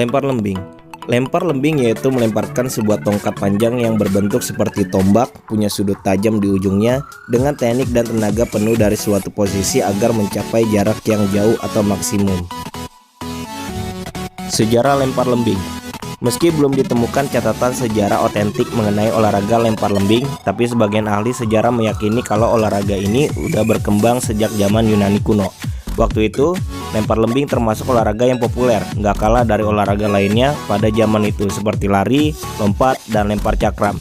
Lempar lembing. Lempar lembing yaitu melemparkan sebuah tongkat panjang yang berbentuk seperti tombak, punya sudut tajam di ujungnya, dengan teknik dan tenaga penuh dari suatu posisi agar mencapai jarak yang jauh atau maksimum. Sejarah lempar lembing. Meski belum ditemukan catatan sejarah otentik mengenai olahraga lempar lembing, tapi sebagian ahli sejarah meyakini kalau olahraga ini udah berkembang sejak zaman Yunani kuno. Waktu itu, lempar lembing termasuk olahraga yang populer, nggak kalah dari olahraga lainnya pada zaman itu seperti lari, lompat, dan lempar cakram.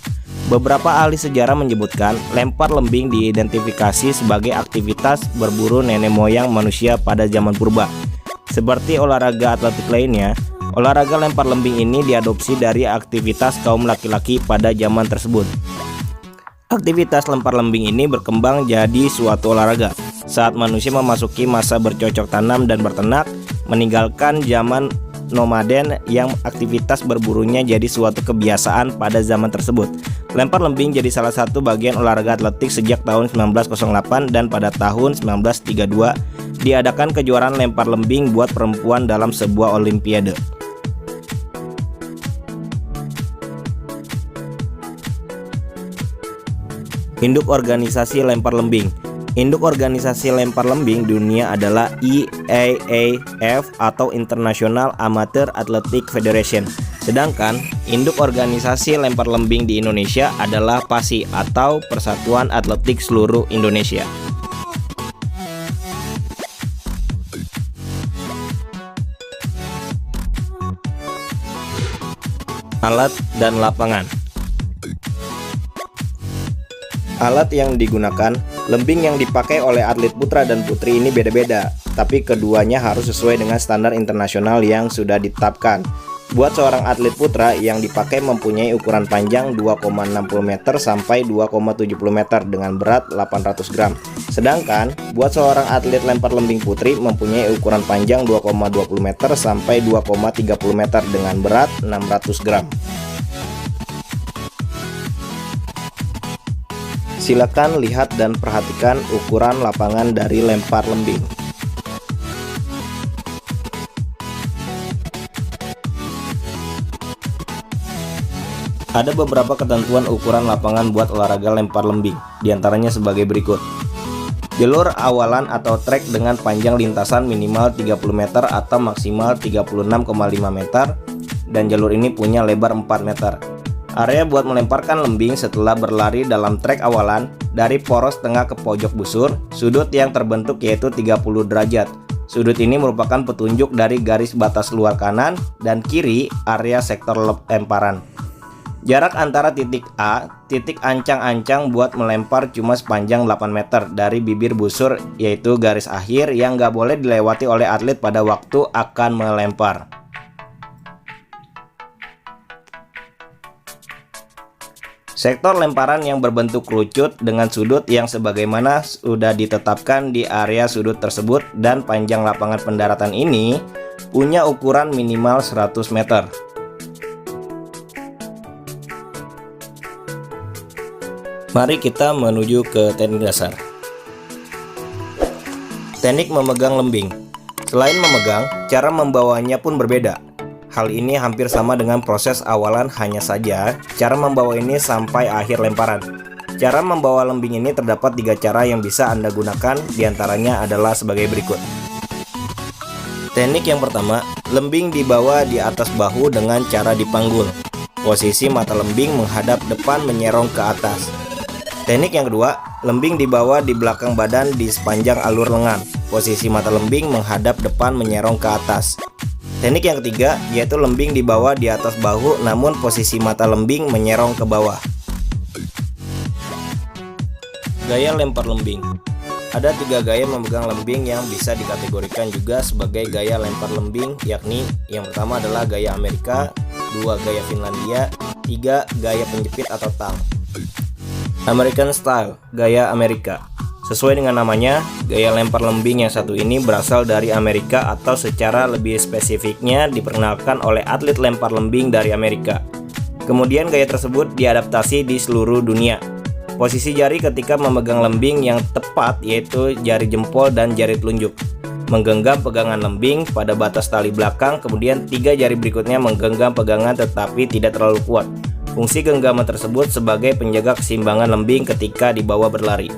Beberapa ahli sejarah menyebutkan lempar lembing diidentifikasi sebagai aktivitas berburu nenek moyang manusia pada zaman purba. Seperti olahraga atletik lainnya, olahraga lempar lembing ini diadopsi dari aktivitas kaum laki-laki pada zaman tersebut. Aktivitas lempar lembing ini berkembang jadi suatu olahraga saat manusia memasuki masa bercocok tanam dan berternak, meninggalkan zaman nomaden yang aktivitas berburunya jadi suatu kebiasaan pada zaman tersebut. Lempar lembing jadi salah satu bagian olahraga atletik sejak tahun 1908 dan pada tahun 1932 diadakan kejuaraan lempar lembing buat perempuan dalam sebuah olimpiade. Induk organisasi lempar lembing. Induk organisasi lempar lembing dunia adalah IAAF atau International Amateur Athletic Federation. Sedangkan induk organisasi lempar lembing di Indonesia adalah PASI atau Persatuan Atletik Seluruh Indonesia. Alat dan lapangan. Alat yang digunakan, lembing yang dipakai oleh atlet putra dan putri ini beda-beda, tapi keduanya harus sesuai dengan standar internasional yang sudah ditetapkan. Buat seorang atlet putra, yang dipakai mempunyai ukuran panjang 2,60 meter sampai 2,70 meter dengan berat 800 gram. Sedangkan buat seorang atlet lempar lembing putri mempunyai ukuran panjang 2,20 meter sampai 2,30 meter dengan berat 600 gram. Silakan lihat dan perhatikan ukuran lapangan dari lempar lembing. Ada beberapa ketentuan ukuran lapangan buat olahraga lempar lembing, diantaranya sebagai berikut. Jalur awalan atau trek dengan panjang lintasan minimal 30 meter atau maksimal 36,5 meter, dan jalur ini punya lebar 4 meter. Area buat melemparkan lembing setelah berlari dalam trek awalan dari poros tengah ke pojok busur, sudut yang terbentuk yaitu 30 derajat. Sudut ini merupakan petunjuk dari garis batas luar kanan dan kiri area sektor lemparan. Jarak antara titik A, titik ancang-ancang buat melempar cuma sepanjang 8 meter dari bibir busur, yaitu garis akhir yang nggak boleh dilewati oleh atlet pada waktu akan melempar. Sektor lemparan yang berbentuk kerucut dengan sudut yang sebagaimana sudah ditetapkan di area sudut tersebut, dan panjang lapangan pendaratan ini punya ukuran minimal 100 meter. Mari kita menuju ke teknik dasar. Teknik memegang lembing. Selain memegang, cara membawanya pun berbeda. Hal ini hampir sama dengan proses awalan, hanya saja cara membawa ini sampai akhir lemparan. Cara membawa lembing ini terdapat 3 cara yang bisa Anda gunakan, diantaranya adalah sebagai berikut. Teknik yang pertama, lembing dibawa di atas bahu dengan cara dipanggul. Posisi mata lembing menghadap depan menyerong ke atas. Teknik yang kedua, lembing dibawa di belakang badan di sepanjang alur lengan. Posisi mata lembing menghadap depan menyerong ke atas. Teknik yang ketiga yaitu lembing dibawa di atas bahu namun posisi mata lembing menyerong ke bawah. Gaya lempar lembing. Ada 3 gaya memegang lembing yang bisa dikategorikan juga sebagai gaya lempar lembing, yakni yang pertama adalah gaya Amerika, 2 gaya Finlandia, 3 gaya penjepit atau tang. American Style, gaya Amerika. Sesuai dengan namanya, gaya lempar lembing yang satu ini berasal dari Amerika, atau secara lebih spesifiknya diperkenalkan oleh atlet lempar lembing dari Amerika. Kemudian gaya tersebut diadaptasi di seluruh dunia. Posisi jari ketika memegang lembing yang tepat yaitu jari jempol dan jari telunjuk. menggenggam pegangan lembing pada batas tali belakang, kemudian 3 jari berikutnya menggenggam pegangan tetapi tidak terlalu kuat. Fungsi genggaman tersebut sebagai penjaga keseimbangan lembing ketika dibawa berlari.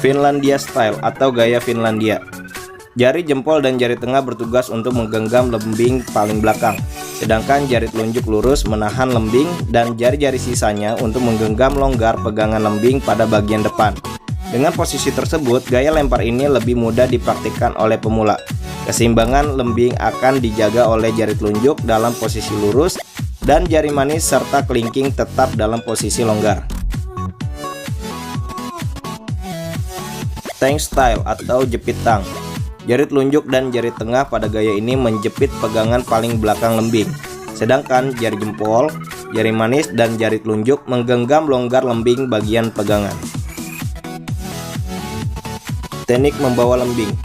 Finlandia Style atau gaya Finlandia. Jari jempol dan jari tengah bertugas untuk menggenggam lembing paling belakang, sedangkan jari telunjuk lurus menahan lembing dan jari-jari sisanya untuk menggenggam longgar pegangan lembing pada bagian depan. Dengan posisi tersebut, gaya lempar ini lebih mudah dipraktikkan oleh pemula. Keseimbangan lembing akan dijaga oleh jari telunjuk dalam posisi lurus dan jari manis serta kelingking tetap dalam posisi longgar. Tank Style atau jepit tang. Jari telunjuk dan jari tengah pada gaya ini menjepit pegangan paling belakang lembing, sedangkan jari jempol, jari manis, dan jari telunjuk menggenggam longgar lembing bagian pegangan. Teknik membawa lembing.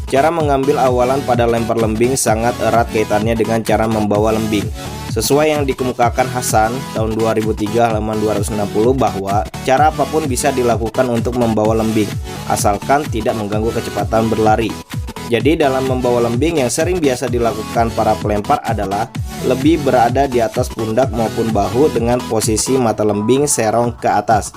Cara mengambil awalan pada lempar lembing sangat erat kaitannya dengan cara membawa lembing. Sesuai yang dikemukakan Hasan tahun 2003 halaman 260 bahwa cara apapun bisa dilakukan untuk membawa lembing, asalkan tidak mengganggu kecepatan berlari. Jadi dalam membawa lembing yang sering biasa dilakukan para pelempar adalah lebih berada di atas pundak maupun bahu dengan posisi mata lembing serong ke atas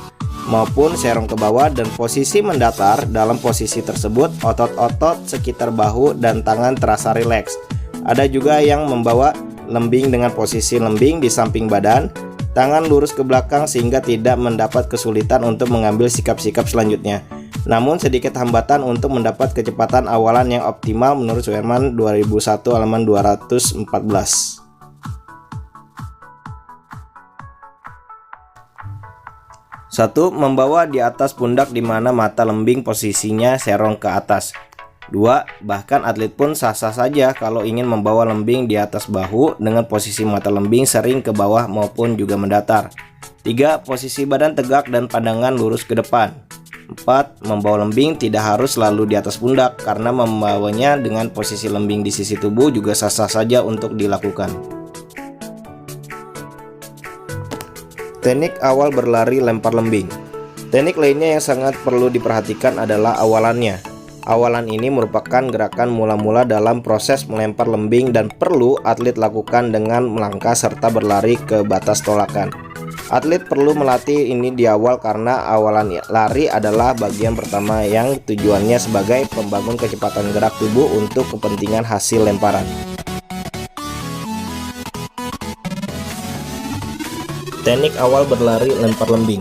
maupun serong ke bawah, dan posisi mendatar. Dalam posisi tersebut otot-otot sekitar bahu dan tangan terasa rileks. Ada juga yang membawa lembing dengan posisi lembing di samping badan, tangan lurus ke belakang sehingga tidak mendapat kesulitan untuk mengambil sikap-sikap selanjutnya. Namun sedikit hambatan untuk mendapat kecepatan awalan yang optimal menurut Suherman 2001 halaman 214. 1. Membawa di atas pundak di mana mata lembing posisinya serong ke atas. 2. Bahkan atlet pun sah-sah saja kalau ingin membawa lembing di atas bahu dengan posisi mata lembing sering ke bawah maupun juga mendatar. 3. Posisi badan tegak dan pandangan lurus ke depan. 4. Membawa lembing tidak harus selalu di atas pundak, karena membawanya dengan posisi lembing di sisi tubuh juga sah-sah saja untuk dilakukan. Teknik awal berlari lempar lembing. Teknik lainnya yang sangat perlu diperhatikan adalah awalannya. Awalan ini merupakan gerakan mula-mula dalam proses melempar lembing dan perlu atlet lakukan dengan melangkah serta berlari ke batas tolakan. Atlet perlu melatih ini di awal karena awalan lari adalah bagian pertama yang tujuannya sebagai pembangun kecepatan gerak tubuh untuk kepentingan hasil lemparan. Teknik awal berlari lempar lembing.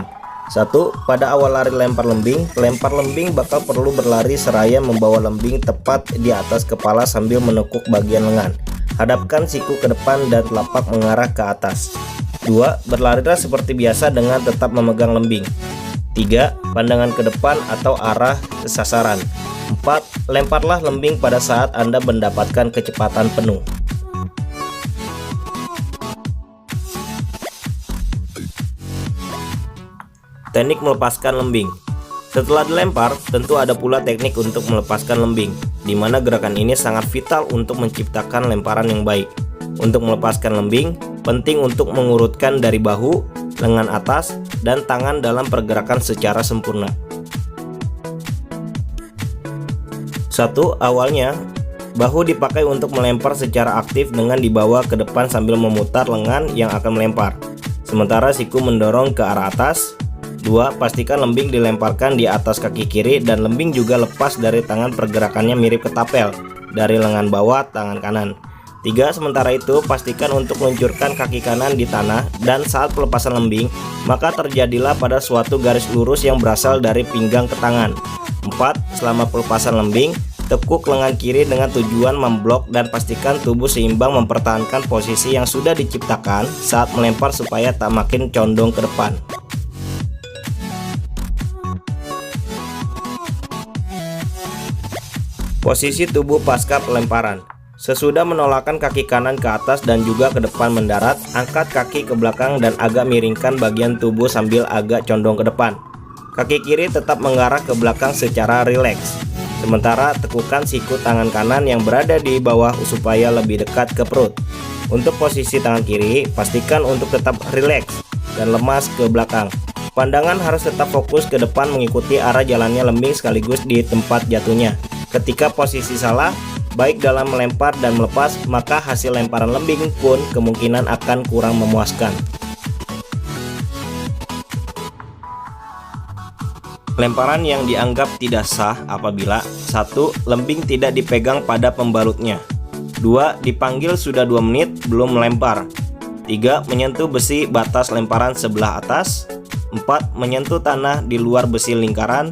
1. Pada awal lari lempar lembing, pelempar lembing bakal perlu berlari seraya membawa lembing tepat di atas kepala sambil menekuk bagian lengan. Hadapkan siku ke depan dan telapak mengarah ke atas. 2. Berlarilah seperti biasa dengan tetap memegang lembing. 3. Pandangan ke depan atau arah ke sasaran. 4. Lemparlah lembing pada saat Anda mendapatkan kecepatan penuh. Teknik melepaskan lembing. Setelah dilempar, tentu ada pula teknik untuk melepaskan lembing, di mana gerakan ini sangat vital untuk menciptakan lemparan yang baik. Untuk melepaskan lembing, penting untuk mengurutkan dari bahu, lengan atas, dan tangan dalam pergerakan secara sempurna. 1. Awalnya, bahu dipakai untuk melempar secara aktif dengan dibawa ke depan sambil memutar lengan yang akan melempar, sementara siku mendorong ke arah atas. 2. Pastikan lembing dilemparkan di atas kaki kiri dan lembing juga lepas dari tangan, pergerakannya mirip ketapel dari lengan bawah tangan kanan. 3. Sementara itu, pastikan untuk meluncurkan kaki kanan di tanah dan saat pelepasan lembing, maka terjadilah pada suatu garis lurus yang berasal dari pinggang ke tangan. 4. Selama pelepasan lembing, tekuk lengan kiri dengan tujuan memblok dan pastikan tubuh seimbang mempertahankan posisi yang sudah diciptakan saat melempar supaya tak makin condong ke depan. Posisi tubuh pasca pelemparan. Sesudah menolakkan kaki kanan ke atas dan juga ke depan mendarat, angkat kaki ke belakang dan agak miringkan bagian tubuh sambil agak condong ke depan. Kaki kiri tetap mengarah ke belakang secara rileks. Sementara tekukan siku tangan kanan yang berada di bawah supaya lebih dekat ke perut. Untuk posisi tangan kiri, pastikan untuk tetap rileks dan lemas ke belakang. Pandangan harus tetap fokus ke depan mengikuti arah jalannya lembing sekaligus di tempat jatuhnya. Ketika posisi salah, baik dalam melempar dan melepas, maka hasil lemparan lembing pun kemungkinan akan kurang memuaskan. Lemparan yang dianggap tidak sah apabila 1. Lembing tidak dipegang pada pembalutnya. 2. Dipanggil sudah 2 menit belum melempar. 3. Menyentuh besi batas lemparan sebelah atas. 4. Menyentuh tanah di luar besi lingkaran.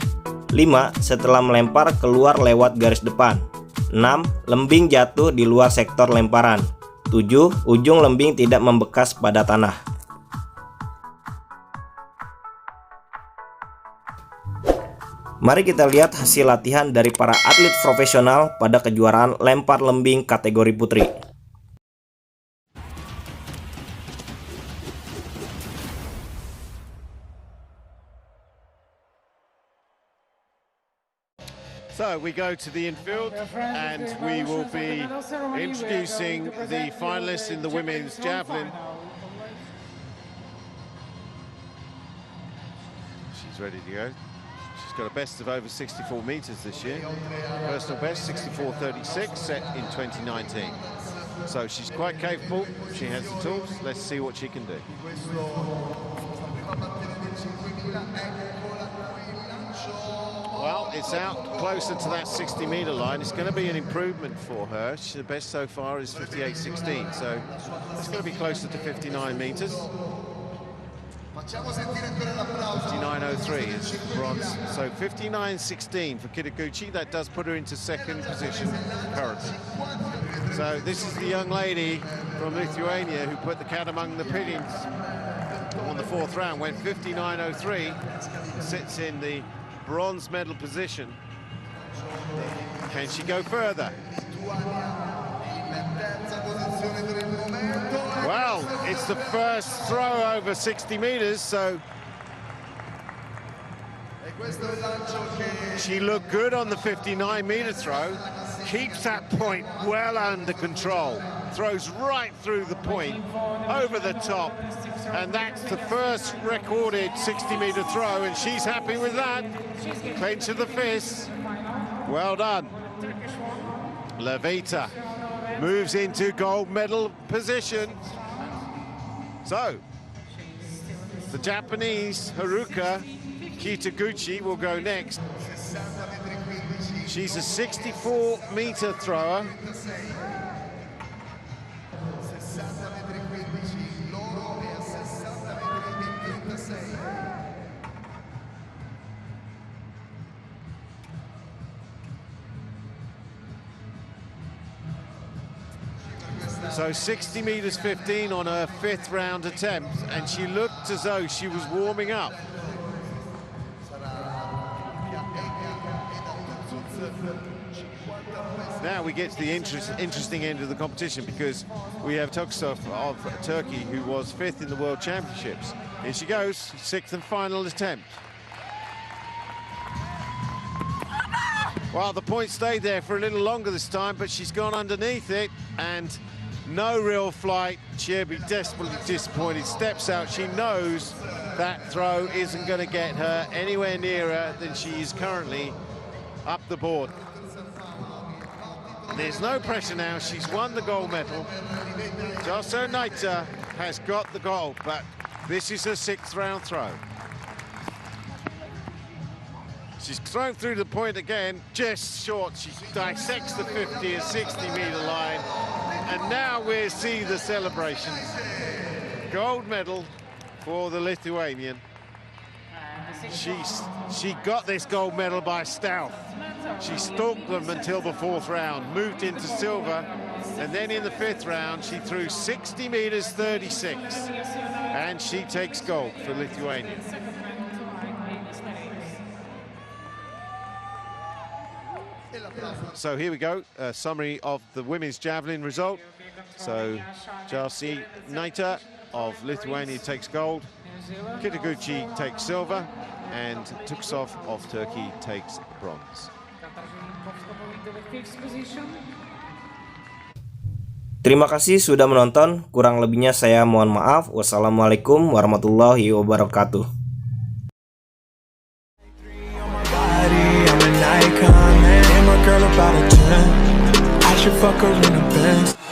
5. Setelah melempar keluar lewat garis depan. 6. Lembing jatuh di luar sektor lemparan. 7. Ujung lembing tidak membekas pada tanah. Mari kita lihat hasil latihan dari para atlet profesional pada kejuaraan lempar lembing kategori putri. So we go to the infield and we will be introducing the finalists in the women's javelin. She's ready to go. She's got a best of over 64 meters this year. Personal best 64.36 set in 2019. So she's quite capable. She has the tools. Let's see what she can do. Well, it's out closer to that 60-meter line. It's going to be an improvement for her. The best so far is 58.16, so it's going to be closer to 59 meters. 59.03 is bronze. So 59.16 for Kitaguchi. That does put her into second position currently. So this is the young lady from Lithuania who put the cat among the pigeons on the 4th round. Went 59.03, sits in the bronze medal position. Can she go further? Well, it's the first throw over 60 meters, so she looked good on the 59-meter throw. Keeps that point well under control. Throws right through the point, over the top, and that's the first recorded 60-meter throw, and she's happy with that. Clench of the fist. Well done. Levita moves into gold medal position. So, the Japanese Haruka Kitaguchi will go next. She's a 64-meter thrower. So 60 meters 15 on her 5th round attempt, and she looked as though she was warming up. Now we get to the interesting end of the competition, because we have Tuksov of Turkey, who was 5th in the World Championships. Here she goes, 6th and final attempt. Well, the point stayed there for a little longer this time, but she's gone underneath it, and no real flight. She'll be desperately disappointed. Steps out. She knows that throw isn't going to get her anywhere nearer than she is currently up the board. There's no pressure now. She's won the gold medal. Joso Naita has got the gold, but this is her 6th round throw. She's thrown through the point again, just short. She dissects the 50 and 60-meter line, and now we'll see the celebrations. Gold medal for the Lithuanian. She got this gold medal by stealth. She stalked them until the 4th round, moved into silver, and then in the 5th round she threw 60 meters 36, and she takes gold for Lithuania. So here we go, a summary of the women's javelin result. So Joso Naita of Lithuania takes gold, Kitaguchi takes silver, and Tuksov of Turkey takes bronze. Terima kasih sudah menonton. Kurang lebihnya saya mohon maaf. Wassalamualaikum warahmatullahi wabarakatuh. should fuck her in a Benz.